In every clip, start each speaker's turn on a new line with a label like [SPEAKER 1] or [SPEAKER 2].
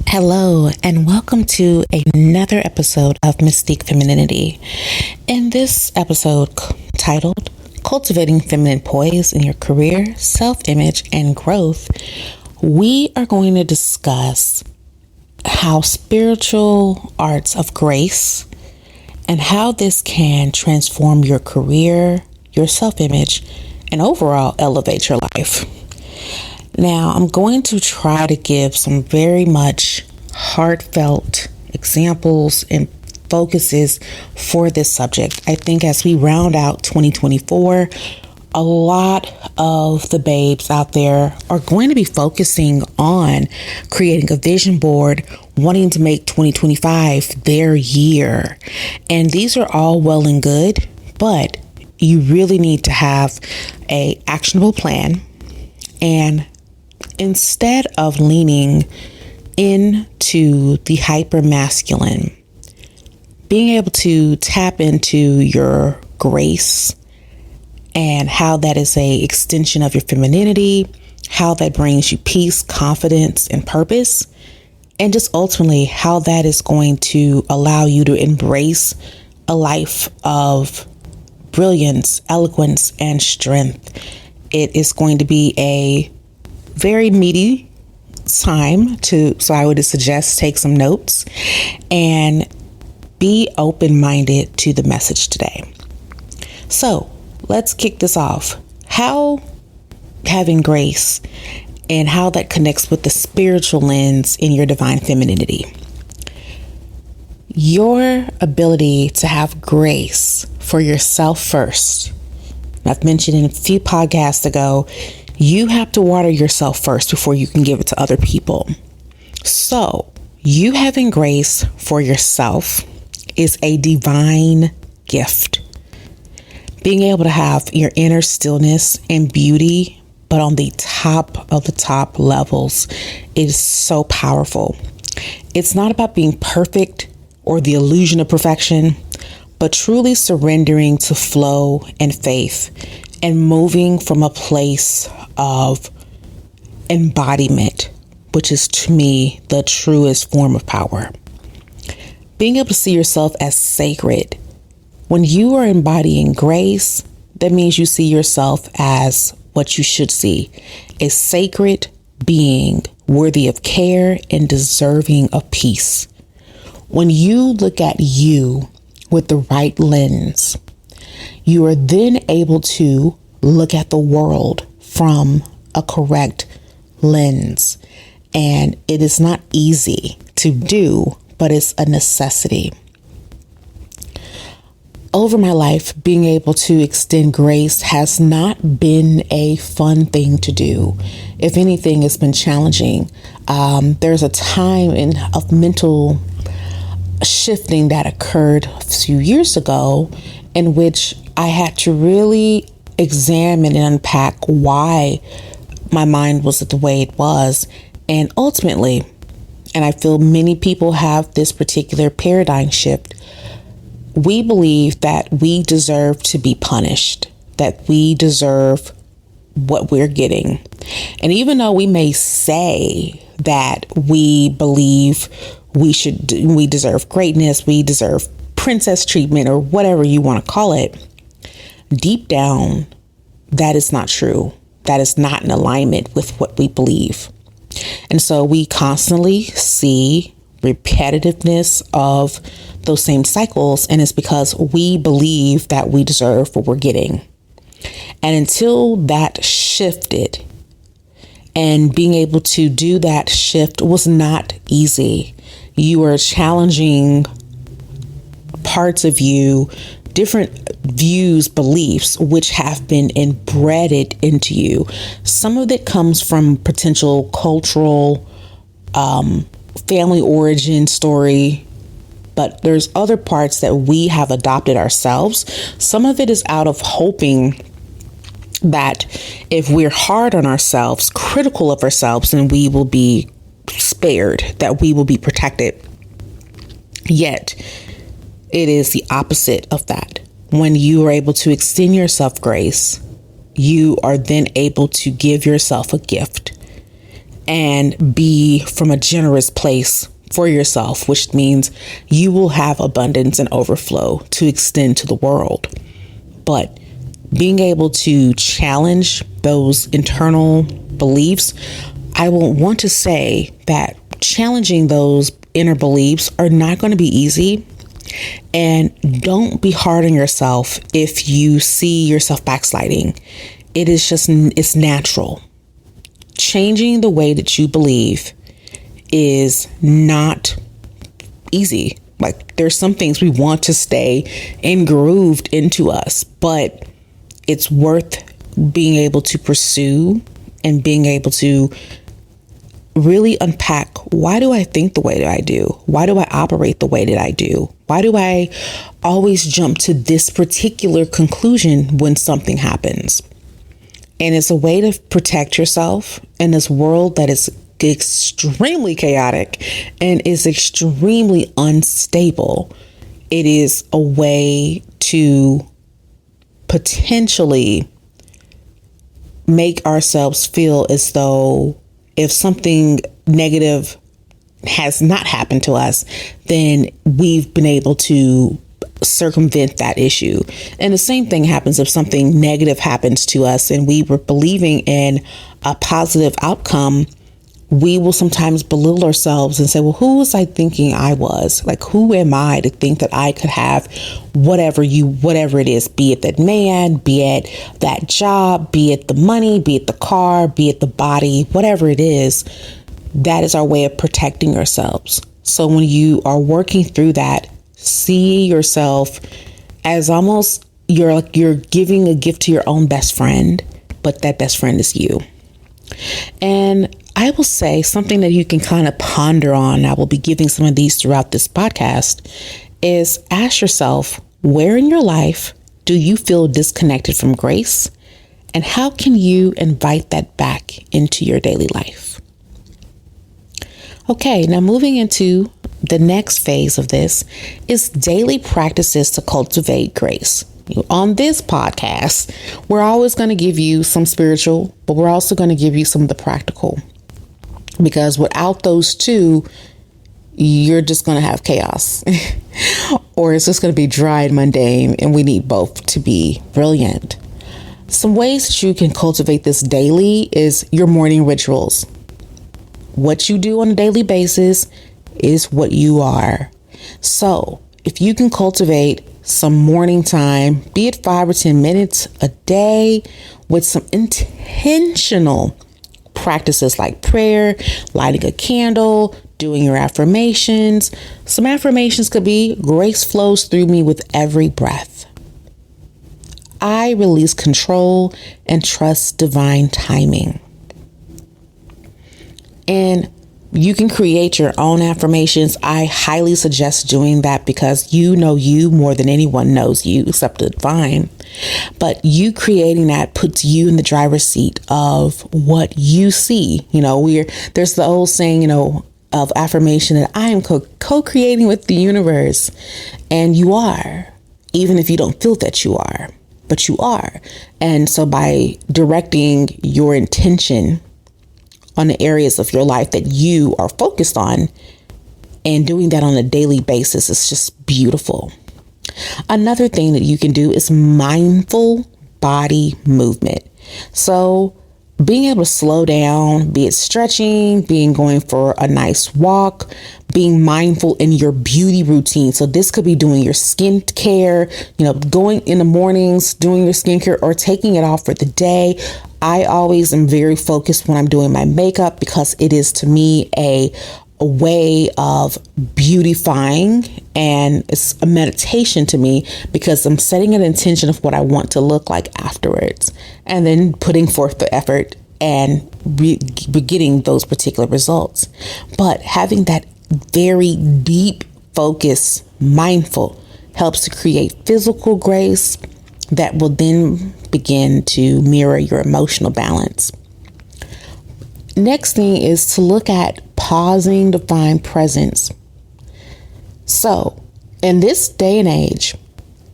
[SPEAKER 1] Hello, and welcome to another episode of Mystique Femininity. In this episode titled Cultivating Feminine Poise in Your Career, Self-Image, and Growth, we are going to discuss how spiritual arts of grace and how this can transform your career, your self-image, and overall elevate your life. Now, I'm going to try to give some very much heartfelt examples and focuses for this subject. I think as we round out 2024, a lot of the babes out there are going to be focusing on creating a vision board, wanting to make 2025 their year. And these are all well and good, but you really need to have an actionable plan. And instead of leaning into the hyper masculine, being able to tap into your grace and how that is a extension of your femininity, how that brings you peace, confidence, and purpose, and just ultimately how that is going to allow you to embrace a life of brilliance, eloquence, and strength. It is going to be a very meaty time so I would suggest take some notes and be open-minded to the message today. So let's kick this off. How having grace and how that connects with the spiritual lens in your divine femininity. Your ability to have grace for yourself first. I've mentioned in a few podcasts ago, you have to water yourself first before you can give it to other people. So you having grace for yourself is a divine gift. Being able to have your inner stillness and beauty, but on the top of the top levels, is so powerful. It's not about being perfect or the illusion of perfection, but truly surrendering to flow and faith and moving from a place of embodiment, which is to me the truest form of power. Being able to see yourself as sacred. When you are embodying grace, that means you see yourself as what you should see, a sacred being worthy of care and deserving of peace. When you look at you with the right lens, you are then able to look at the world from a correct lens. And it is not easy to do, but it's a necessity. Over my life, being able to extend grace has not been a fun thing to do. If anything, it's been challenging. There's a time of mental shifting that occurred a few years ago in which I had to really examine and unpack why my mind was the way it was. And ultimately, and I feel many people have this particular paradigm shift, we believe that we deserve to be punished, that we deserve what we're getting. And even though we may say that we believe we deserve greatness, we deserve princess treatment, or whatever you want to call it, deep down, that is not true. That is not in alignment with what we believe. And so we constantly see repetitiveness of those same cycles, and it's because we believe that we deserve what we're getting. And until that shifted, and being able to do that shift was not easy. You are challenging parts of you, different views, beliefs, which have been embedded into you. Some of it comes from potential cultural, family origin story, but there's other parts that we have adopted ourselves. Some of it is out of hoping that if we're hard on ourselves, critical of ourselves, then we will be spared, that we will be protected. Yet it is the opposite of that. When you are able to extend yourself grace, you are then able to give yourself a gift. and be from a generous place for yourself, which means you will have abundance and overflow to extend to the world. But being able to challenge those internal beliefs, I will want to say that challenging those inner beliefs are not going to be easy. And don't be hard on yourself if you see yourself backsliding. It's natural. Changing the way that you believe is not easy. Like, there's some things we want to stay engrooved into us, but it's worth being able to pursue and being able to really unpack, why do I think the way that I do? Why do I operate the way that I do? Why do I always jump to this particular conclusion when something happens? And it's a way to protect yourself in this world that is extremely chaotic and is extremely unstable. It is a way to potentially make ourselves feel as though if something negative has not happened to us, then we've been able to circumvent that issue. And the same thing happens if something negative happens to us and we were believing in a positive outcome. We will sometimes belittle ourselves and say, well, who was I thinking I was? Like, who am I to think that I could have whatever it is, be it that man, be it that job, be it the money, be it the car, be it the body, whatever it is. That is our way of protecting ourselves. So when you are working through that, see yourself as almost you're giving a gift to your own best friend, but that best friend is you. And I will say something that you can kind of ponder on. I will be giving some of these throughout this podcast, is ask yourself, where in your life do you feel disconnected from grace? And how can you invite that back into your daily life? Okay, now moving into the next phase of this is daily practices to cultivate grace. On this podcast, we're always going to give you some spiritual, but we're also going to give you some of the practical. Because without those two, you're just going to have chaos or it's just going to be dry and mundane. And we need both to be brilliant. Some ways that you can cultivate this daily is your morning rituals. What you do on a daily basis is what you are. So if you can cultivate some morning time, be it 5 or 10 minutes a day with some intentional practices like prayer, lighting a candle, doing your affirmations. Some affirmations could be, grace flows through me with every breath. I release control and trust divine timing. And you can create your own affirmations. I highly suggest doing that because you know you more than anyone knows you except the divine. But you creating that puts you in the driver's seat of what you see. You know, there's the old saying, of affirmation that I am co-creating with the universe. And you are, even if you don't feel that you are, but you are. And so by directing your intention on the areas of your life that you are focused on and doing that on a daily basis is just beautiful. Another thing that you can do is mindful body movement. So being able to slow down, be it stretching, going for a nice walk, being mindful in your beauty routine. So this could be doing your skin care, going in the mornings, doing your skincare or taking it off for the day. I always am very focused when I'm doing my makeup because it is to me a way of beautifying, and it's a meditation to me because I'm setting an intention of what I want to look like afterwards and then putting forth the effort and getting those particular results. But having that very deep focus, mindful, helps to create physical grace that will then begin to mirror your emotional balance. Next thing is to look at pausing to find presence. So in this day and age,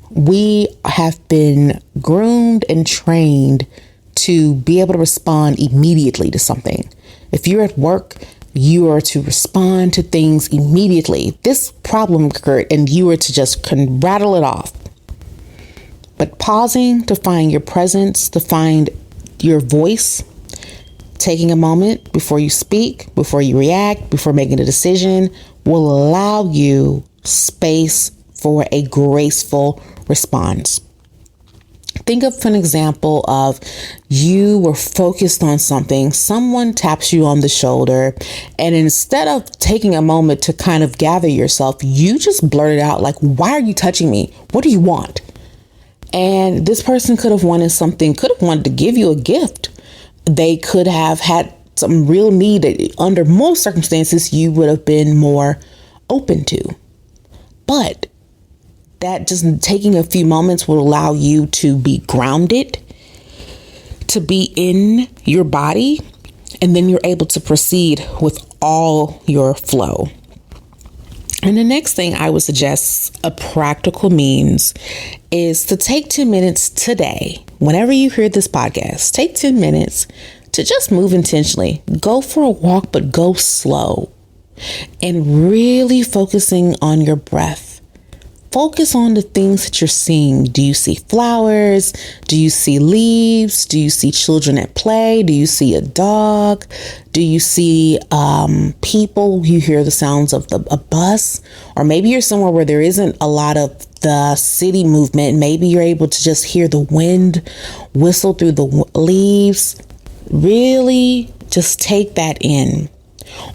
[SPEAKER 1] we have been groomed and trained to be able to respond immediately to something. If you're at work, you are to respond to things immediately. This problem occurred and you are to just rattle it off. But pausing to find your presence, to find your voice, taking a moment before you speak, before you react, before making a decision will allow you space for a graceful response. Think of an example of you were focused on something, someone taps you on the shoulder, and instead of taking a moment to kind of gather yourself, you just blurted out like, "Why are you touching me? What do you want?" And this person could have wanted something, could have wanted to give you a gift. They could have had some real need that under most circumstances you would have been more open to. But that just taking a few moments will allow you to be grounded, to be in your body, and then you're able to proceed with all your flow. And the next thing I would suggest, a practical means, is to take 10 minutes today. Whenever you hear this podcast, take 10 minutes to just move intentionally. Go for a walk, but go slow. And really focusing on your breath. Focus on the things that you're seeing. Do you see flowers? Do you see leaves? Do you see children at play? Do you see a dog? Do you see people? You hear the sounds of a bus? Or maybe you're somewhere where there isn't a lot of the city movement. Maybe you're able to just hear the wind whistle through the leaves. Really just take that in.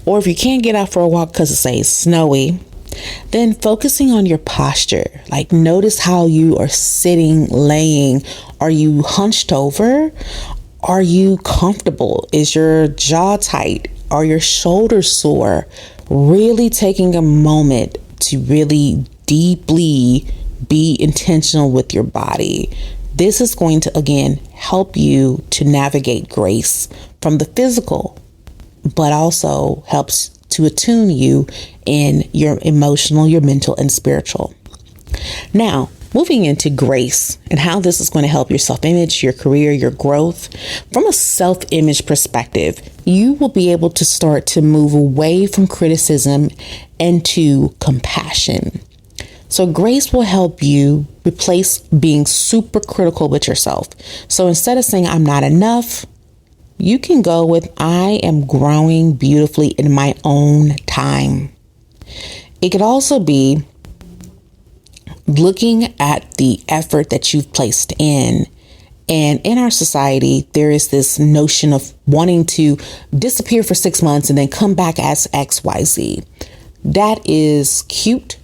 [SPEAKER 1] Or if you can't get out for a walk because it's snowy, then focusing on your posture, like notice how you are sitting, laying. Are you hunched over? Are you comfortable? Is your jaw tight? Are your shoulders sore? Really taking a moment to really deeply be intentional with your body. This is going to, again, help you to navigate grace from the physical, but also helps to attune you in your emotional, your mental, and spiritual. Now, moving into grace and how this is going to help your self-image, your career, your growth. From a self-image perspective, you will be able to start to move away from criticism and to compassion. So grace will help you replace being super critical with yourself. So instead of saying, "I'm not enough," you can go with, "I am growing beautifully in my own time." It could also be looking at the effort that you've placed in. And in our society, there is this notion of wanting to disappear for 6 months and then come back as XYZ. That is cute,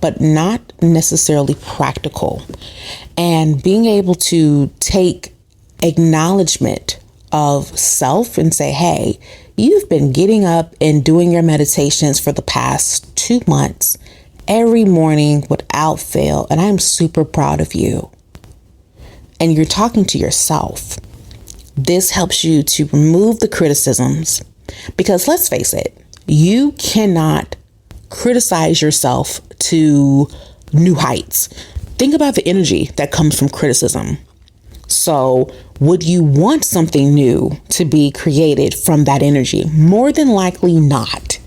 [SPEAKER 1] but not necessarily practical. And being able to take acknowledgement of self and say, "Hey, you've been getting up and doing your meditations for the past 2 months every morning without fail, and I'm super proud of you." And you're talking to yourself. This helps you to remove the criticisms, because let's face it, you cannot criticize yourself to new heights. Think about the energy that comes from criticism. So would you want something new to be created from that energy? More than likely not.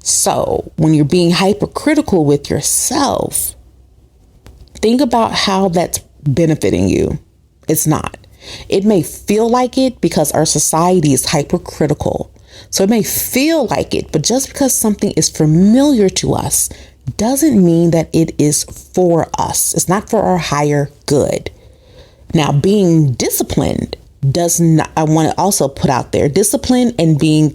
[SPEAKER 1] So when you're being hypercritical with yourself, think about how that's benefiting you. It's not. It may feel like it because our society is hypercritical. So it may feel like it, but just because something is familiar to us doesn't mean that it is for us. It's not for our higher good. Now, being disciplined does not, I want to also put out there, discipline and being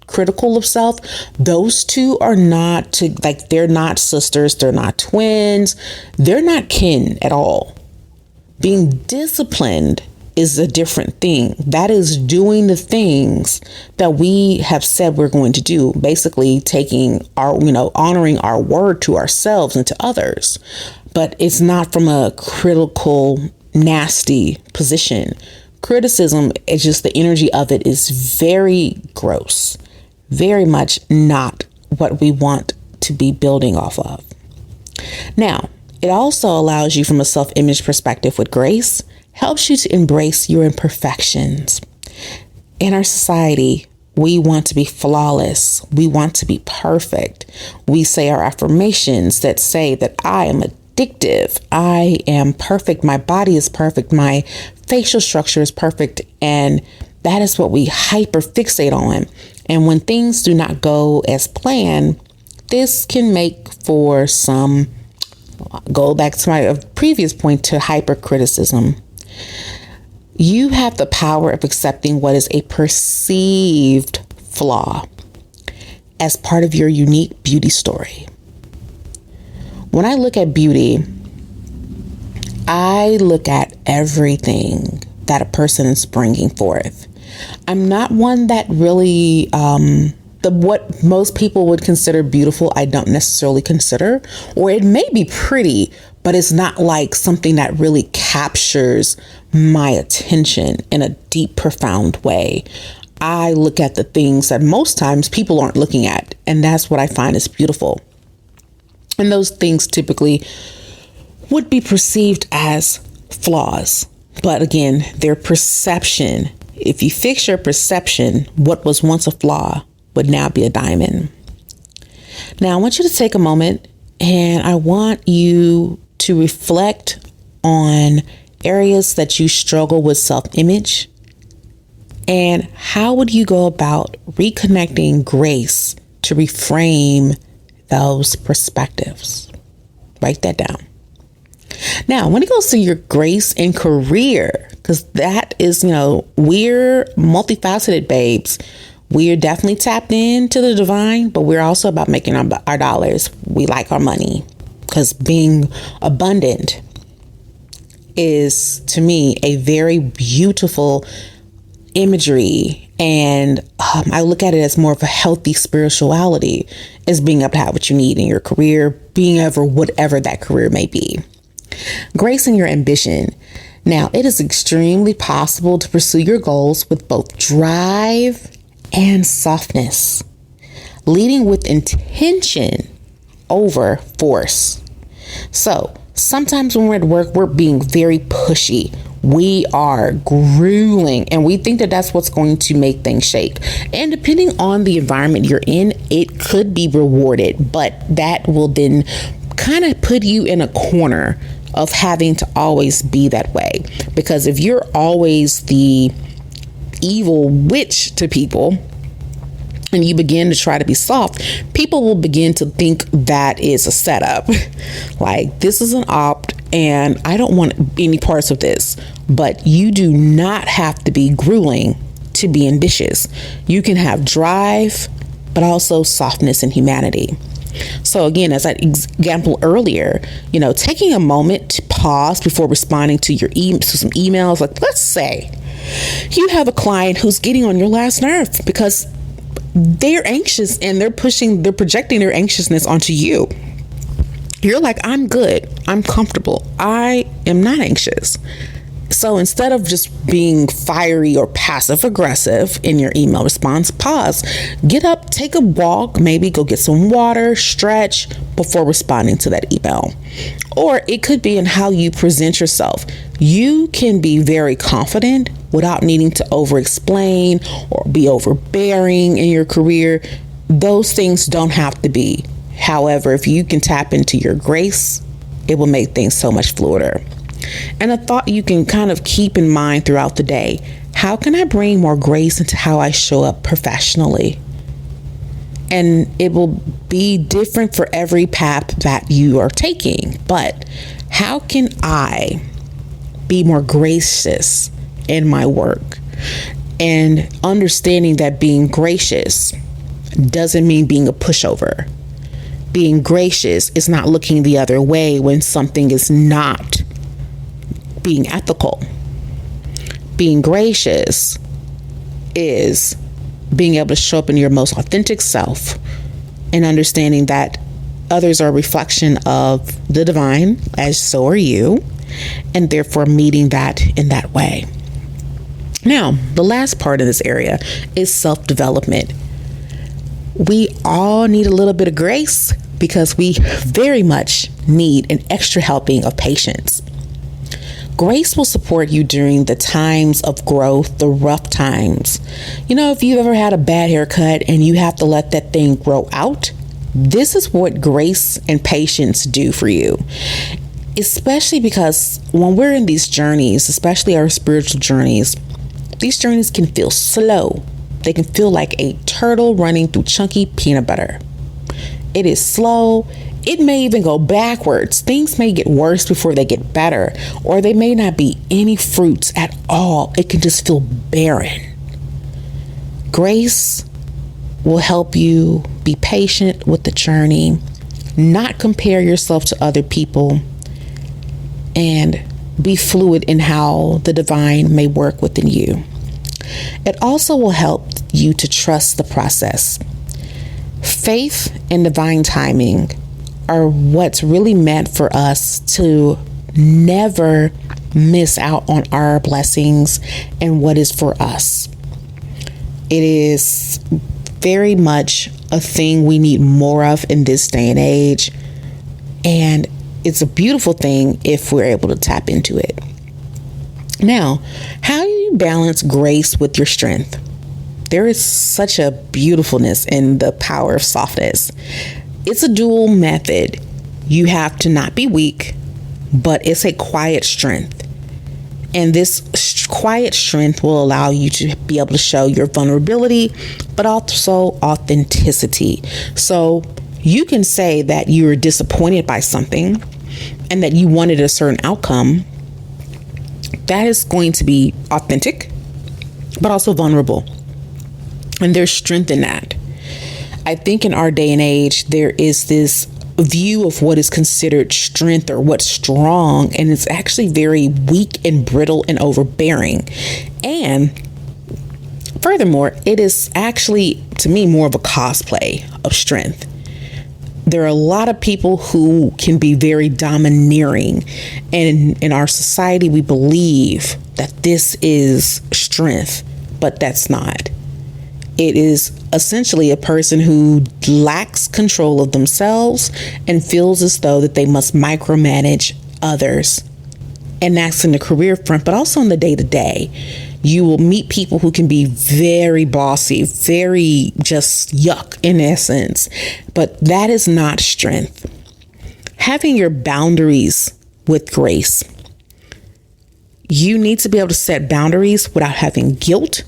[SPEAKER 1] critical of self, those two are not they're not sisters, they're not twins, they're not kin at all. Being disciplined is a different thing. That is doing the things that we have said we're going to do, basically taking our, honoring our word to ourselves and to others. But it's not from a critical, nasty position. Criticism is just the energy of it is very gross, very much not what we want to be building off of. Now, it also allows you from a self-image perspective with grace, helps you to embrace your imperfections. In our society, We want to be flawless. We want to be perfect. We say our affirmations that say that I am addictive. I am perfect. My body is perfect. My facial structure is perfect. And that is what we hyper fixate on. And when things do not go as planned, this can make for some, go back to my previous point, to hypercriticism. You have the power of accepting what is a perceived flaw as part of your unique beauty story. When I look at beauty, I look at everything that a person is bringing forth. I'm not one that really, what most people would consider beautiful, I don't necessarily consider, or it may be pretty, but it's not like something that really captures my attention in a deep, profound way. I look at the things that most times people aren't looking at, and that's what I find is beautiful. And those things typically would be perceived as flaws. But again, their perception, if you fix your perception, what was once a flaw would now be a diamond. Now, I want you to take a moment and I want you to reflect on areas that you struggle with self-image, and how would you go about reconnecting grace to reframe those perspectives. Write that down. Now, when it goes to your grace and career, because that is, we're multifaceted babes. We're definitely tapped into the divine, but we're also about making our dollars. We like our money, because being abundant is, to me, a very beautiful imagery. And I look at it as more of a healthy spirituality, as being able to have what you need in your career, being ever whatever that career may be. Grace in your ambition. Now, it is extremely possible to pursue your goals with both drive and softness, leading with intention over force. So sometimes when we're at work, we're being very pushy. We are grueling, and we think that that's what's going to make things shake. And depending on the environment you're in, it could be rewarded, but that will then kind of put you in a corner of having to always be that way. Because if you're always the evil witch to people, and you begin to try to be soft, people will begin to think that is a setup. Like, this is an opt and I don't want any parts of this. But you do not have to be grueling to be ambitious. You can have drive, but also softness and humanity. So again, as I example earlier, taking a moment to pause before responding to to some emails. Like, let's say you have a client who's getting on your last nerve because they're anxious and they're projecting their anxiousness onto you. You're like, I'm good. I'm comfortable. I am not anxious. So instead of just being fiery or passive aggressive in your email response, pause, get up, take a walk, maybe go get some water, stretch before responding to that email. Or it could be in how you present yourself. You can be very confident without needing to over-explain or be overbearing in your career. Those things don't have to be. However, if you can tap into your grace, it will make things so much fluider. And a thought you can kind of keep in mind throughout the day: how can I bring more grace into how I show up professionally? And it will be different for every path that you are taking. But how can I be more gracious in my work? And understanding that being gracious doesn't mean being a pushover. Being gracious is not looking the other way when something is not being ethical. Being gracious is being able to show up in your most authentic self and understanding that others are a reflection of the divine, as so are you, and therefore meeting that in that way. Now, the last part of this area is self-development. We all need a little bit of grace because we very much need an extra helping of patience. Grace will support you during the times of growth, the rough times. If you've ever had a bad haircut and you have to let that thing grow out, this is what grace and patience do for you. Especially because when we're in these journeys, especially our spiritual journeys, these journeys can feel slow. They can feel like a turtle running through chunky peanut butter. It is slow. It may even go backwards. Things may get worse before they get better, or they may not be any fruits at all. It can just feel barren. Grace will help you be patient with the journey, not compare yourself to other people, and be fluid in how the divine may work within you. It also will help you to trust the process. Faith and divine timing are what's really meant for us to never miss out on our blessings and what is for us. It is very much a thing we need more of in this day and age, and it's a beautiful thing if we're able to tap into it. Now, how do you balance grace with your strength? There is such a beautifulness in the power of softness. It's a dual method. You have to not be weak, but it's a quiet strength. And this quiet strength will allow you to be able to show your vulnerability, but also authenticity. So you can say that you were disappointed by something and that you wanted a certain outcome. That is going to be authentic, but also vulnerable. And there's strength in that. I think in our day and age, there is this view of what is considered strength or what's strong, and it's actually very weak and brittle and overbearing. And furthermore, it is actually, to me, more of a cosplay of strength. There are a lot of people who can be very domineering, and in our society, we believe that this is strength, but that's not. It is essentially a person who lacks control of themselves and feels as though that they must micromanage others. And that's in the career front, but also in the day-to-day. You will meet people who can be very bossy, very just yuck in essence, but that is not strength. Having your boundaries with grace. You need to be able to set boundaries without having guilt.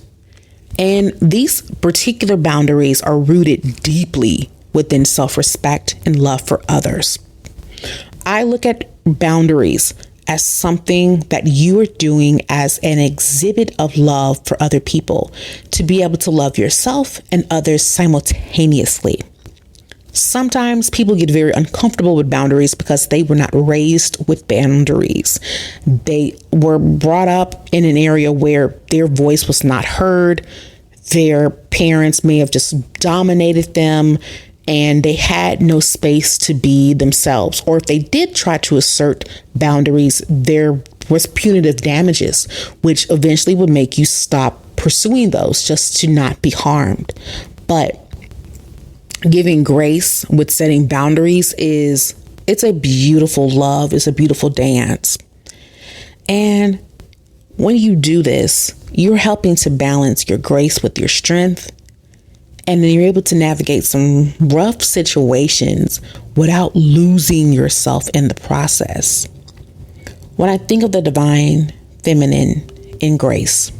[SPEAKER 1] And these particular boundaries are rooted deeply within self-respect and love for others. I look at boundaries as something that you are doing as an exhibit of love for other people, to be able to love yourself and others simultaneously. Sometimes people get very uncomfortable with boundaries because they were not raised with boundaries. They were brought up in an area where their voice was not heard. Their parents may have just dominated them, and they had no space to be themselves. Or if they did try to assert boundaries, there was punitive damages, which eventually would make you stop pursuing those just to not be harmed. But giving grace with setting boundaries it's a beautiful love. It's a beautiful dance. And when you do this, you're helping to balance your grace with your strength. And then you're able to navigate some rough situations without losing yourself in the process. When I think of the divine feminine in grace,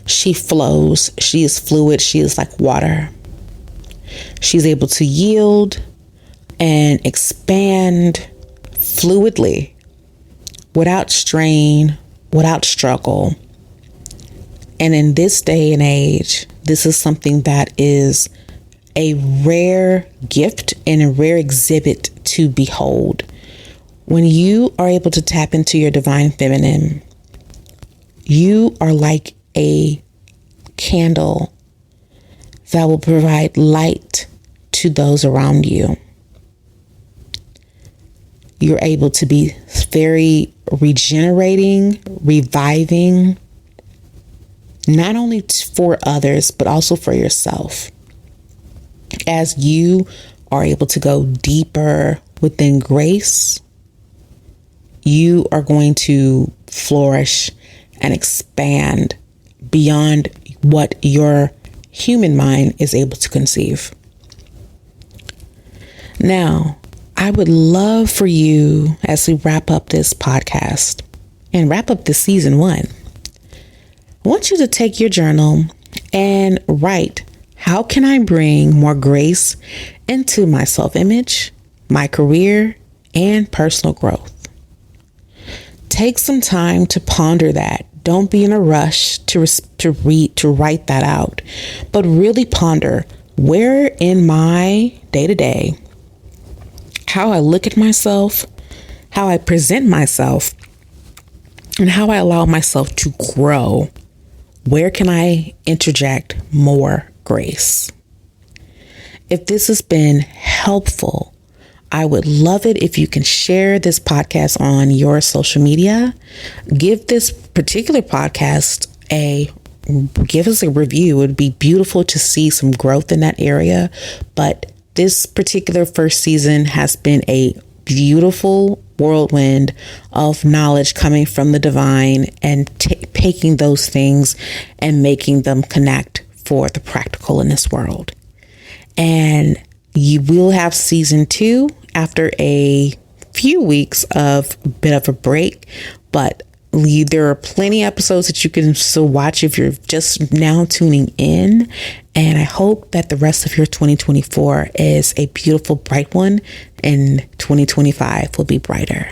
[SPEAKER 1] she flows. She is fluid. She is like water. She's able to yield and expand fluidly without strain, without struggle. And in this day and age, this is something that is a rare gift and a rare exhibit to behold. When you are able to tap into your divine feminine, you are like a candle that will provide light to those around you. You're able to be very regenerating, reviving, not only for others, but also for yourself. As you are able to go deeper within grace, you are going to flourish and expand beyond what your human mind is able to conceive. Now, I would love for you, as we wrap up this podcast and wrap up this season 1, I want you to take your journal and write, how can I bring more grace into my self-image, my career, and personal growth? Take some time to ponder that. Don't be in a rush to write that out, but really ponder where in my day-to-day, how I look at myself, how I present myself, and how I allow myself to grow. Where can I interject more grace? If this has been helpful, I would love it if you can share this podcast on your social media. Give this particular podcast give us a review. It would be beautiful to see some growth in that area. But this particular first season has been a beautiful whirlwind of knowledge coming from the divine and taking those things and making them connect for the practical in this world. And you will have season 2 after a few weeks of a bit of a break, but there are plenty of episodes that you can still watch if you're just now tuning in. And I hope that the rest of your 2024 is a beautiful, bright one, and 2025 will be brighter.